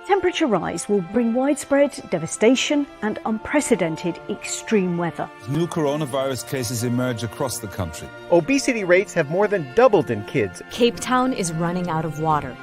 Temperature rise will bring widespread devastation and unprecedented extreme weather. New coronavirus cases emerge across the country. Obesity rates have more than doubled in kids. Cape Town is running out of water.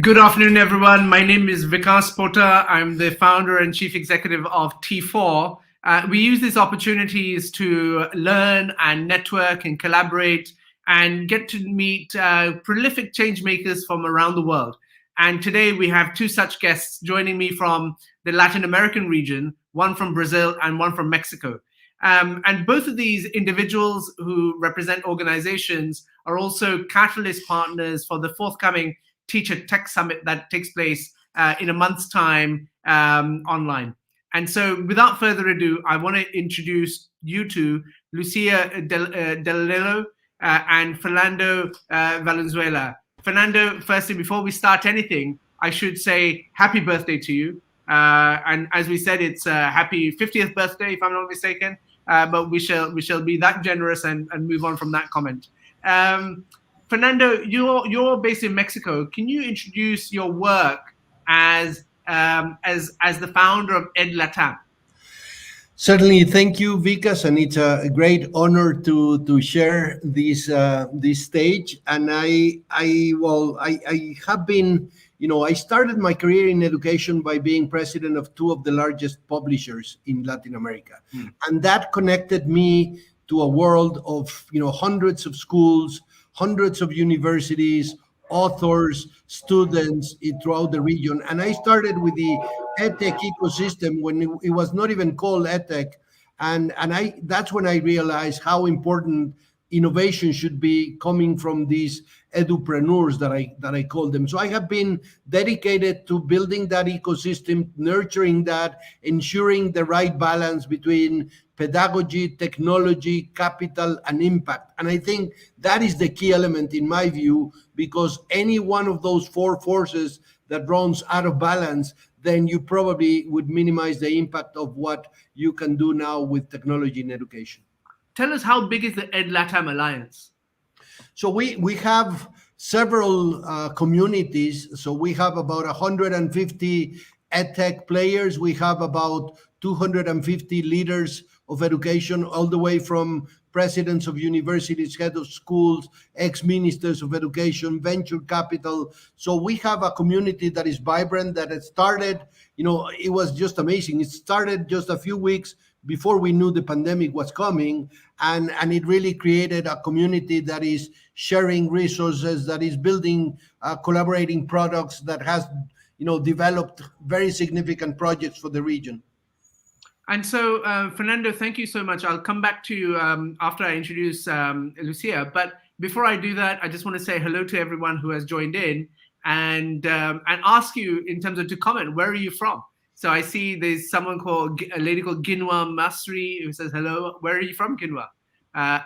Good afternoon, everyone. My name is Vikas Pota. I'm the founder and chief executive of T4. We use these opportunities to learn and network and collaborate and get to meet prolific change makers from around the world. And today we have two such guests joining me from the Latin American region, one from Brazil and one from Mexico. And both of these individuals who represent organizations are also catalyst partners for the forthcoming Teacher Tech Summit that takes place in a month's time online. And so without further ado, I want to introduce you to Lucia Dellagnelo and Fernando Valenzuela. Fernando, firstly, before we start anything, I should say happy birthday to you. And as we said, it's a happy 50th birthday, if I'm not mistaken. But we shall be that generous and move on from that comment. Fernando, you're based in Mexico. Can you introduce your work as the founder of EdLatam? Certainly, thank you, Vikas, and it's a great honor to share this stage. And I have been, I started my career in education by being president of two of the largest publishers in Latin America, and that connected me to a world of hundreds of schools, hundreds of universities, authors, students throughout the region. And I started with the EdTech ecosystem when it was not even called EdTech. And that's when I realized how important innovation should be coming from these edupreneurs that I call them. So I have been dedicated to building that ecosystem, nurturing that, ensuring the right balance between pedagogy, technology, capital, and impact. And I think that is the key element in my view, because any one of those four forces that runs out of balance, then you probably would minimize the impact of what you can do now with technology in education. Tell us, how big is the EdLatam Alliance? So we have several communities. So we have about 150 EdTech players. We have about 250 leaders of education, all the way from presidents of universities, head of schools, ex-ministers of education, venture capital. So we have a community that is vibrant, that has started, it was just amazing. It started just a few weeks before we knew the pandemic was coming, and it really created a community that is sharing resources, that is building collaborating products, that has developed very significant projects for the region. And so, Fernando, thank you so much. I'll come back to you after I introduce Lucia. But before I do that, I just want to say hello to everyone who has joined in and ask you in terms of to comment, where are you from? So I see there's a lady called Ginwa Masri who says, hello, where are you from, Ginwa?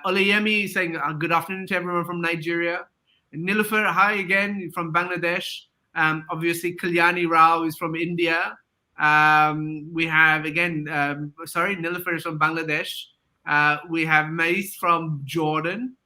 Oleyemi saying, good afternoon to everyone from Nigeria. Nilofer, hi again from Bangladesh. Obviously, Kalyani Rao is from India. We have again, Nilofer is from Bangladesh. We have Mais from Jordan.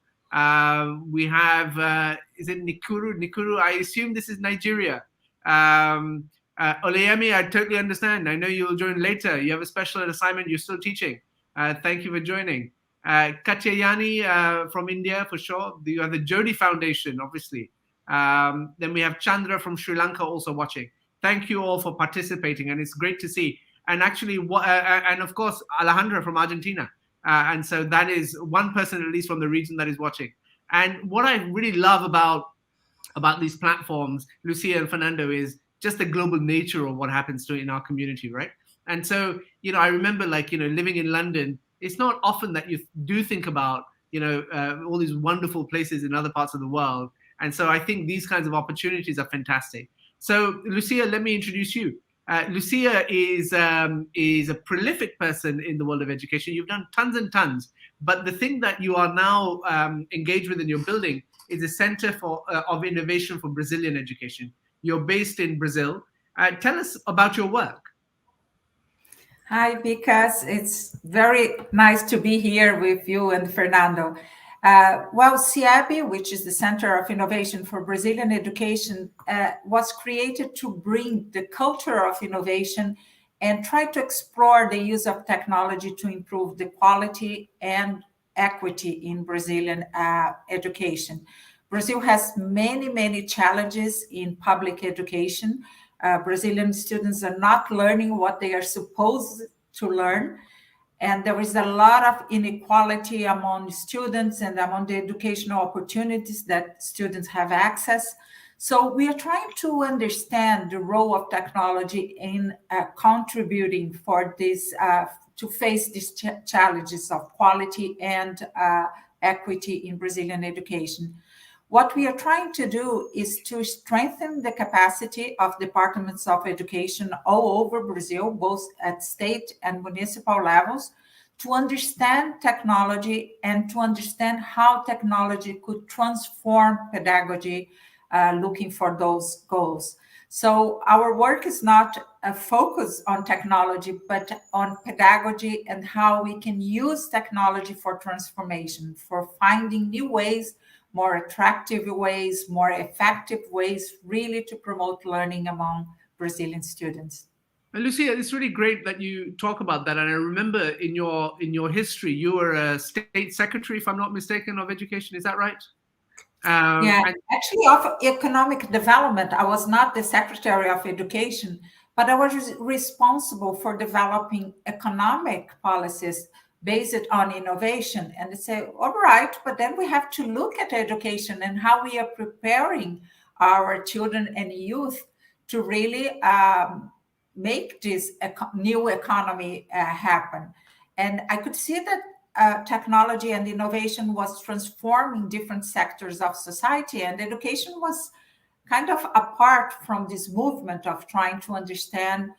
We have, is it Nikuru? Nikuru, I assume this is Nigeria. Oleyemi, I totally understand. I know you'll join later. You have a special assignment. You're still teaching. Thank you for joining. Katyayani from India, for sure. You have the Jodi Foundation, obviously. Then we have Chandra from Sri Lanka also watching. Thank you all for participating, and it's great to see. And actually, and of course, Alejandra from Argentina. And so that is one person, at least from the region, that is watching. And what I really love about these platforms, Lucia and Fernando, is just the global nature of what happens in our community, right? And so, I remember living in London, it's not often that you do think about, all these wonderful places in other parts of the world. And so I think these kinds of opportunities are fantastic. So, Lucia, let me introduce you. Lucia is a prolific person in the world of education. You've done tons and tons. But the thing that you are now engaged with in your building is a Center of Innovation for Brazilian Education. You're based in Brazil. Tell us about your work. Hi, Vikas. It's very nice to be here with you and Fernando. CIAB, which is the Center of Innovation for Brazilian Education, was created to bring the culture of innovation and try to explore the use of technology to improve the quality and equity in Brazilian education. Brazil has many, many challenges in public education. Brazilian students are not learning what they are supposed to learn. And there is a lot of inequality among students and among the educational opportunities that students have access. So we are trying to understand the role of technology in contributing for this, to face these challenges of quality and equity in Brazilian education. What we are trying to do is to strengthen the capacity of departments of education all over Brazil, both at state and municipal levels, to understand technology and to understand how technology could transform pedagogy, looking for those goals. So our work is not a focus on technology, but on pedagogy and how we can use technology for transformation, for finding new ways, more attractive ways, more effective ways, really to promote learning among Brazilian students. And Lucia, it's really great that you talk about that. And I remember in your history, you were a state secretary, if I'm not mistaken, of education. Is that right? Actually, of economic development. I was not the secretary of education, but I was responsible for developing economic policies based on innovation. And they say, all right, but then we have to look at education and how we are preparing our children and youth to really make this new economy happen. And I could see that technology and innovation was transforming different sectors of society, and education was kind of apart from this movement of trying to understand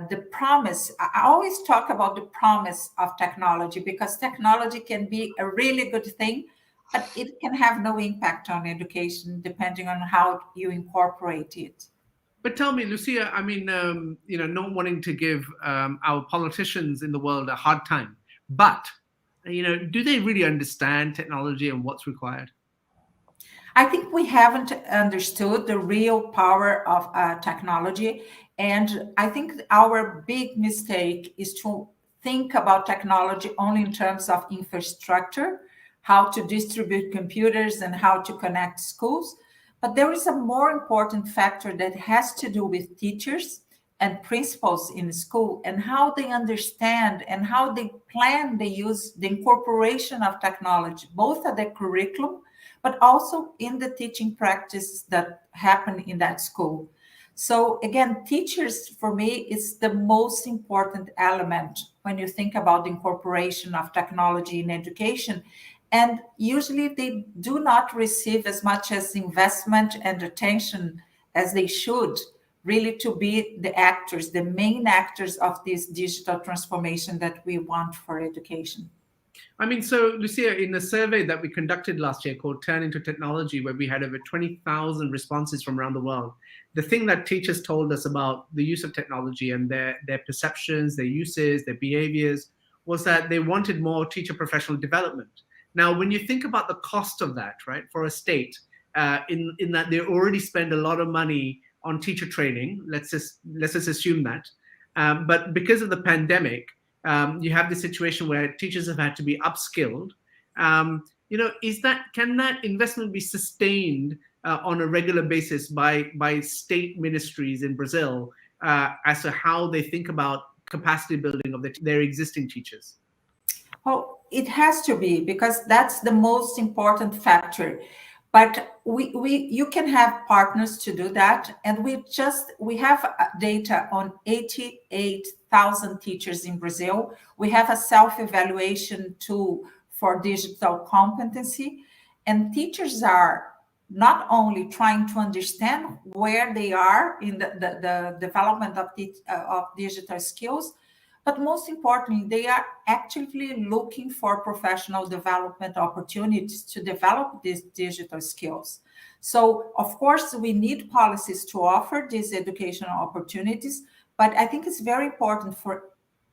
the promise. I always talk about the promise of technology, because technology can be a really good thing, but it can have no impact on education depending on how you incorporate it. But tell me, Lucia, I mean, not wanting to give our politicians in the world a hard time, but, do they really understand technology and what's required? I think we haven't understood the real power of technology. And I think our big mistake is to think about technology only in terms of infrastructure, how to distribute computers and how to connect schools. But there is a more important factor that has to do with teachers and principals in school and how they understand and how they plan the use, the incorporation of technology, both at the curriculum, but also in the teaching practice that happen in that school. So again, teachers for me is the most important element when you think about the incorporation of technology in education. And usually they do not receive as much as investment and attention as they should, really, to be the actors, the main actors of this digital transformation that we want for education. I mean, so Lucia, in the survey that we conducted last year called Turn into Technology, where we had over 20,000 responses from around the world, the thing that teachers told us about the use of technology and their perceptions, their uses, their behaviors, was that they wanted more teacher professional development. Now, when you think about the cost of that, right, for a state, in that they already spend a lot of money on teacher training, let's just assume that. But because of the pandemic, you have the situation where teachers have had to be upskilled. Can that investment be sustained on a regular basis by state ministries in Brazil as to how they think about capacity building of their existing teachers? Well, it has to be, because that's the most important factor. But you can have partners to do that, and we have data on 88,000 teachers in Brazil. We have a self-evaluation tool for digital competency, and teachers are not only trying to understand where they are in the development of digital skills, but most importantly, they are actively looking for professional development opportunities to develop these digital skills. So, of course, we need policies to offer these educational opportunities, but I think it's very important for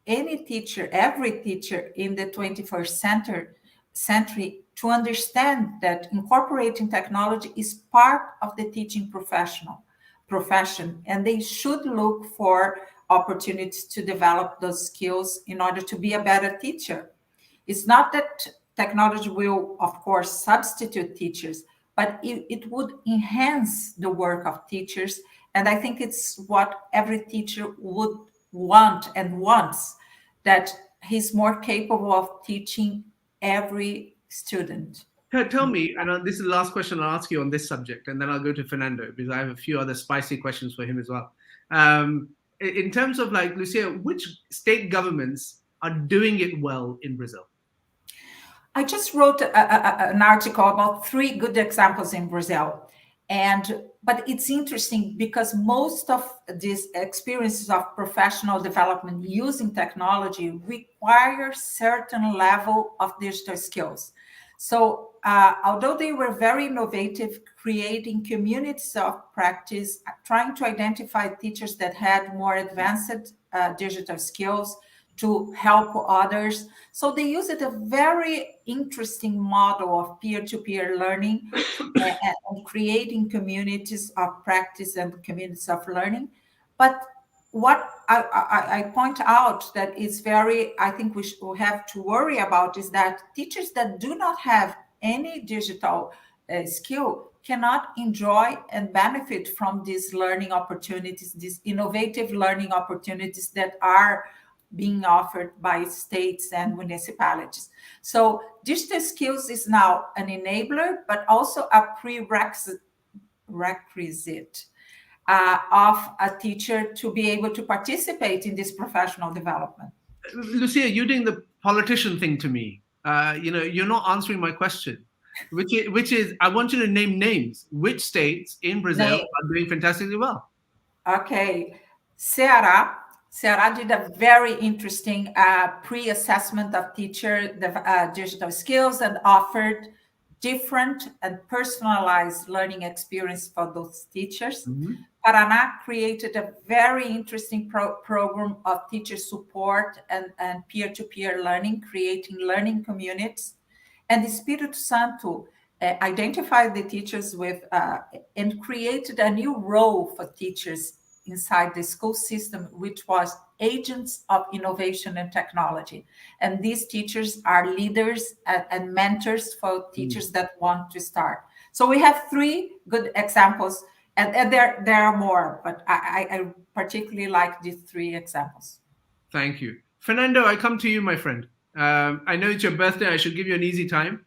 any teacher, every teacher in the 21st century, to understand that incorporating technology is part of the teaching profession, and they should look for opportunities to develop those skills in order to be a better teacher. It's not that technology will, of course, substitute teachers, but it would enhance the work of teachers. And I think it's what every teacher would want and wants, that he's more capable of teaching every student. Tell me, and this is the last question I'll ask you on this subject, and then I'll go to Fernando, because I have a few other spicy questions for him as well. In terms of, like, Lucia, which state governments are doing it well in Brazil? I just wrote an article about 3 good examples in Brazil. But it's interesting because most of these experiences of professional development using technology require certain level of digital skills. So although they were very innovative, creating communities of practice, trying to identify teachers that had more advanced digital skills to help others. So they used a very interesting model of peer-to-peer learning and creating communities of practice and communities of learning. But what I point out that is I think we have to worry about is that teachers that do not have any digital skill cannot enjoy and benefit from these learning opportunities, these innovative learning opportunities that are being offered by states and municipalities. So digital skills is now an enabler, but also a prerequisite of a teacher to be able to participate in this professional development. Lucia, you're doing the politician thing to me. You're not answering my question, which is I want you to name names. Which states in Brazil are doing fantastically well? Okay. Ceará did a very interesting pre-assessment of teacher digital skills and offered different and personalized learning experience for those teachers. Mm-hmm. Paraná created a very interesting program of teacher support and peer-to-peer learning, creating learning communities. And Espírito Santo identified the teachers and created a new role for teachers inside the school system, which was agents of innovation and technology. And these teachers are leaders and mentors for teachers that want to start. So we have 3 good examples, and there are more, but I particularly like these 3 examples. Thank you. Fernando, I come to you, my friend. I know it's your birthday. I should give you an easy time.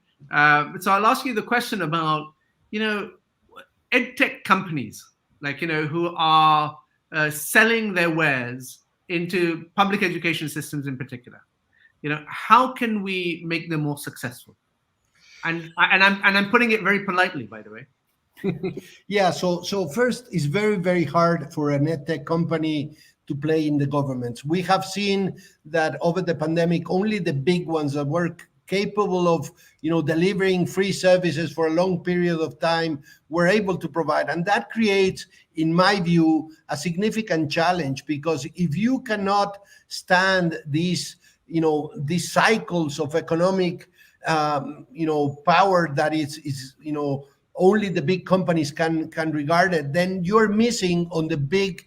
So I'll ask you the question about, EdTech companies. like, who are selling their wares into public education systems in particular. How can we make them more successful? And I'm putting it very politely, by the way. Yeah, so first, it's very, very hard for an EdTech company to play in the governments. We have seen that over the pandemic, only the big ones that were capable of delivering free services for a long period of time were able to provide. And that creates, in my view, a significant challenge, because if you cannot stand these cycles of economic power that is only the big companies can regard it, then you're missing on the big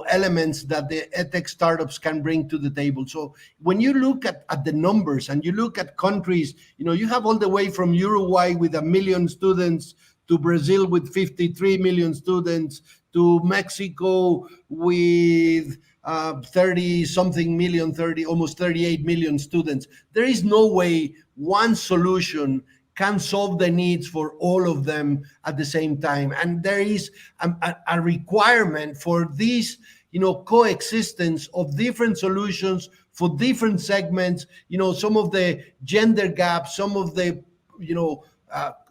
elements that the EdTech startups can bring to the table. So when you look at the numbers and you look at countries, you have all the way from Uruguay with 1 million students to Brazil with 53 million students to Mexico with 30 something million, almost 38 million students. There is no way one solution can solve the needs for all of them at the same time. And there is a requirement for this, coexistence of different solutions for different segments, some of the gender gaps, some of the,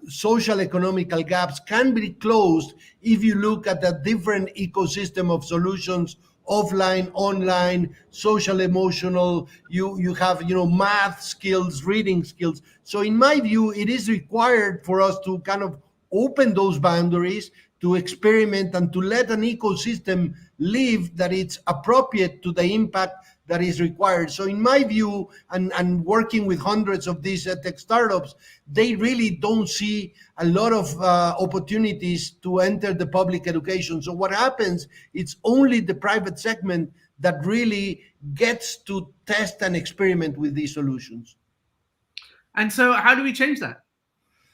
social economical gaps can be closed if you look at a different ecosystem of solutions, offline, online, social, emotional. You have math skills, reading skills. So in my view, it is required for us to kind of open those boundaries, to experiment and to let an ecosystem live that it's appropriate to the impact that is required. So in my view, and working with hundreds of these tech startups, they really don't see a lot of opportunities to enter the public education. So what happens, it's only the private segment that really gets to test and experiment with these solutions. And so how do we change that?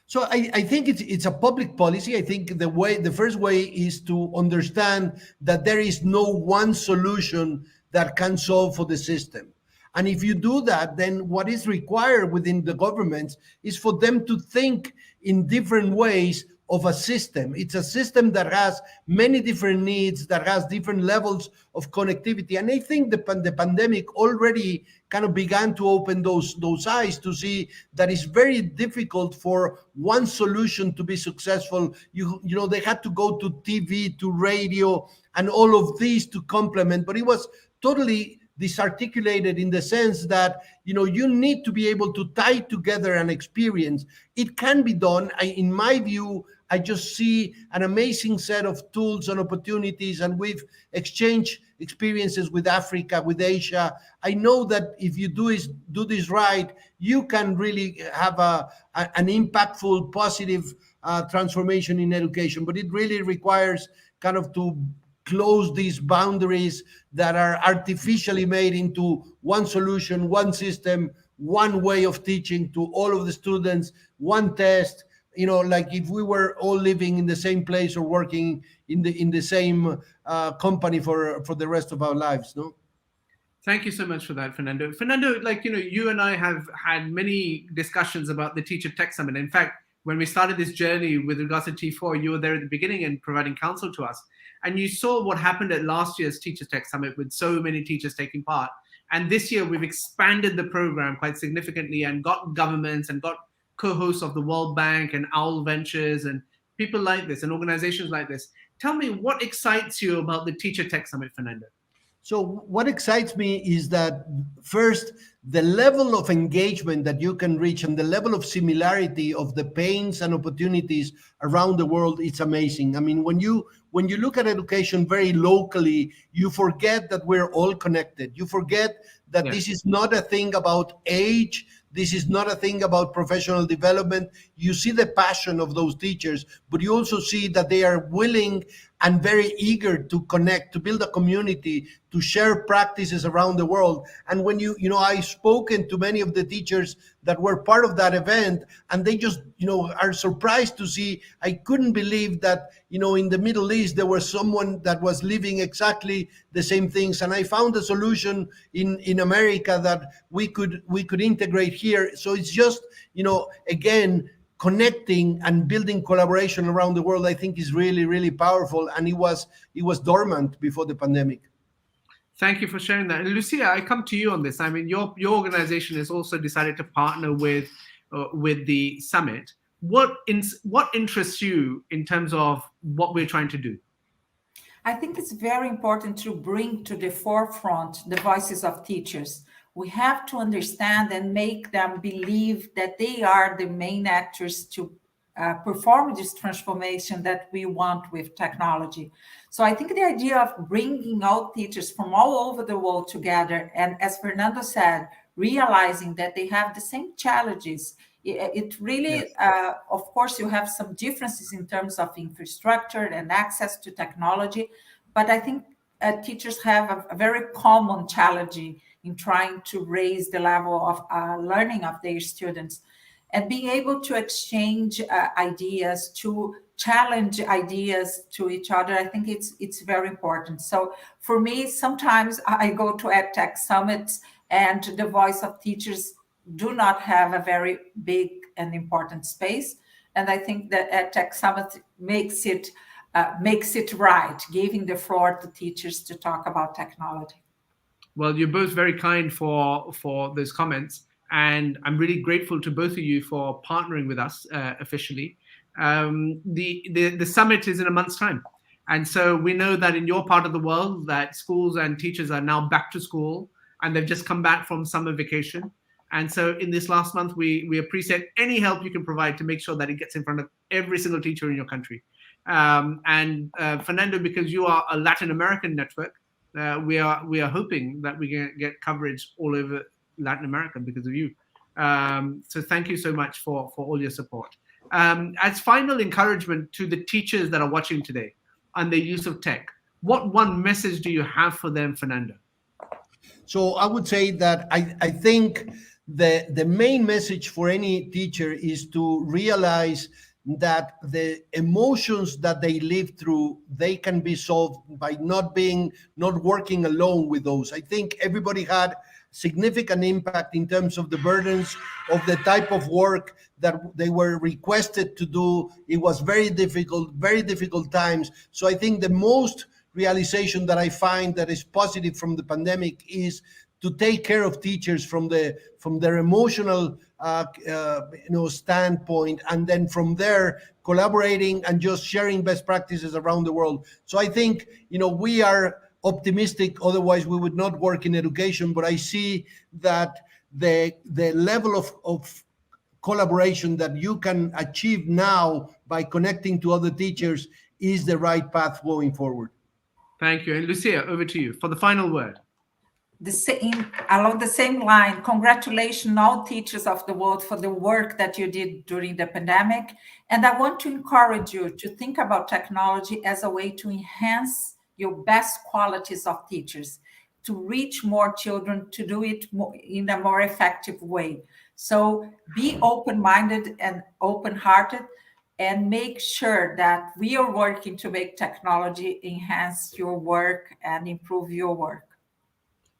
So I think it's a public policy. I think the first way is to understand that there is no one solution that can solve for the system. And if you do that, then what is required within the governments is for them to think in different ways of a system. It's a system that has many different needs, that has different levels of connectivity. And I think the pandemic already kind of began to open those eyes to see that it's very difficult for one solution to be successful. They had to go to TV, to radio, and all of these to complement, but it was totally disarticulated in the sense that you need to be able to tie together an experience. It can be done. In my view, I just see an amazing set of tools and opportunities, and we've exchanged experiences with Africa, with Asia. I know that if you do this right, you can really have an impactful, positive transformation in education. But it really requires kind of to close these boundaries that are artificially made into one solution, one system, one way of teaching to all of the students, one test. Like if we were all living in the same place or working in the same company for the rest of our lives, no? Thank you so much for that, Fernando. Fernando, you and I have had many discussions about the Teacher Tech Summit. In fact, when we started this journey with regards to T4, you were there at the beginning and providing counsel to us. And you saw what happened at last year's Teacher Tech Summit with so many teachers taking part. And this year, we've expanded the program quite significantly and got governments and got co-hosts of the World Bank and OWL Ventures and people like this and organizations like this. Tell me, what excites you about the Teacher Tech Summit, Fernando? So what excites me is that, first, the level of engagement that you can reach and the level of similarity of the pains and opportunities around the world, it's amazing. I mean, when you look at education very locally, you forget that we're all connected. You forget that This is not a thing about age. This is not a thing about professional development. You see the passion of those teachers, but you also see that they are willing and very eager to connect, to build a community, to share practices around the world. And when I've spoken to many of the teachers that were part of that event, and they just, are surprised to see. I couldn't believe that, in the Middle East, there was someone that was living exactly the same things. And I found a solution in America that we could integrate here. So it's just, again, connecting and building collaboration around the world, I think is really, really powerful. And it was dormant before the pandemic. Thank you for sharing that. And Lucia, I come to you on this. I mean, your organization has also decided to partner with the summit. What interests you in terms of what we're trying to do? I think it's very important to bring to the forefront the voices of teachers. We have to understand and make them believe that they are the main actors to perform this transformation that we want with technology. So I think the idea of bringing all teachers from all over the world together, and as Fernando said, realizing that they have the same challenges. It really, yes. Of course, you have some differences in terms of infrastructure and access to technology, but I think teachers have a very common challenge in trying to raise the level of learning of their students. And being able to exchange ideas, to challenge ideas to each other, I think it's very important. So for me, sometimes I go to EdTech summits and the voice of teachers do not have a very big and important space. And I think that EdTech summit makes it right, giving the floor to teachers to talk about technology. Well, you're both very kind for those comments. And I'm really grateful to both of you for partnering with us officially. The summit is in a month's time. And so we know that in your part of the world that schools and teachers are now back to school and they've just come back from summer vacation. And so in this last month, we appreciate any help you can provide to make sure that it gets in front of every single teacher in your country. Fernando, because you are a Latin American network, we are hoping that we can get coverage all over Latin America because of you. So thank you so much for all your support. As final encouragement to the teachers that are watching today on the use of tech, what one message do you have for them, Fernando? So I would say that I think the main message for any teacher is to realize that the emotions that they live through, they can be solved by not working alone with those. I think everybody had significant impact in terms of the burdens of the type of work that they were requested to do. It was very difficult times. So I think the most realization that I find that is positive from the pandemic is to take care of teachers from their emotional standpoint, and then from there collaborating and just sharing best practices around the world. So I think we are optimistic, otherwise we would not work in education, but I see that the level of collaboration that you can achieve now by connecting to other teachers is the right path going forward. Thank you. And Lucia, over to you for the final word. Along the same line, congratulations all teachers of the world for the work that you did during the pandemic. And I want to encourage you to think about technology as a way to enhance your best qualities of teachers, to reach more children, to do it in a more effective way. So be open-minded and open-hearted, and make sure that we are working to make technology enhance your work and improve your work.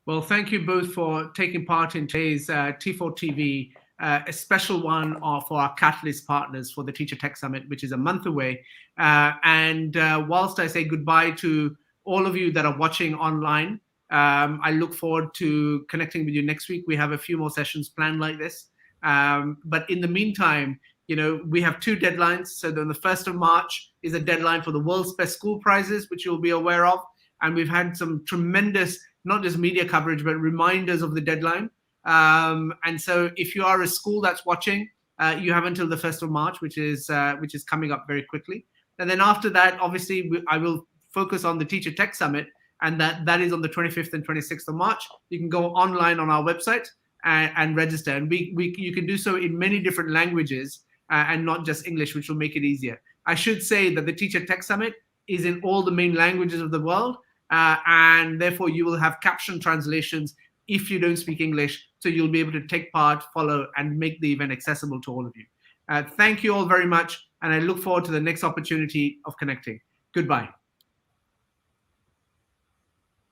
Well, thank you both for taking part in today's T4 TV, a special one for our Catalyst partners for the Teacher Tech Summit, which is a month away. Whilst I say goodbye to all of you that are watching online, I look forward to connecting with you next week. We have a few more sessions planned like this. But in the meantime, we have two deadlines. So then the 1st of March is a deadline for the World's Best School Prizes, which you'll be aware of. And we've had some tremendous, not just media coverage, but reminders of the deadline. And so if you are a school that's watching, you have until the 1st of March, which is coming up very quickly. And then after that, obviously, I will focus on the Teacher Tech Summit, and that is on the 25th and 26th of March. You can go online on our website and register. And you can do so in many different languages and not just English, which will make it easier. I should say that the Teacher Tech Summit is in all the main languages of the world. And therefore, you will have caption translations if you don't speak English. So you'll be able to take part, follow, and make the event accessible to all of you. Thank you all very much. And I look forward to the next opportunity of connecting. Goodbye.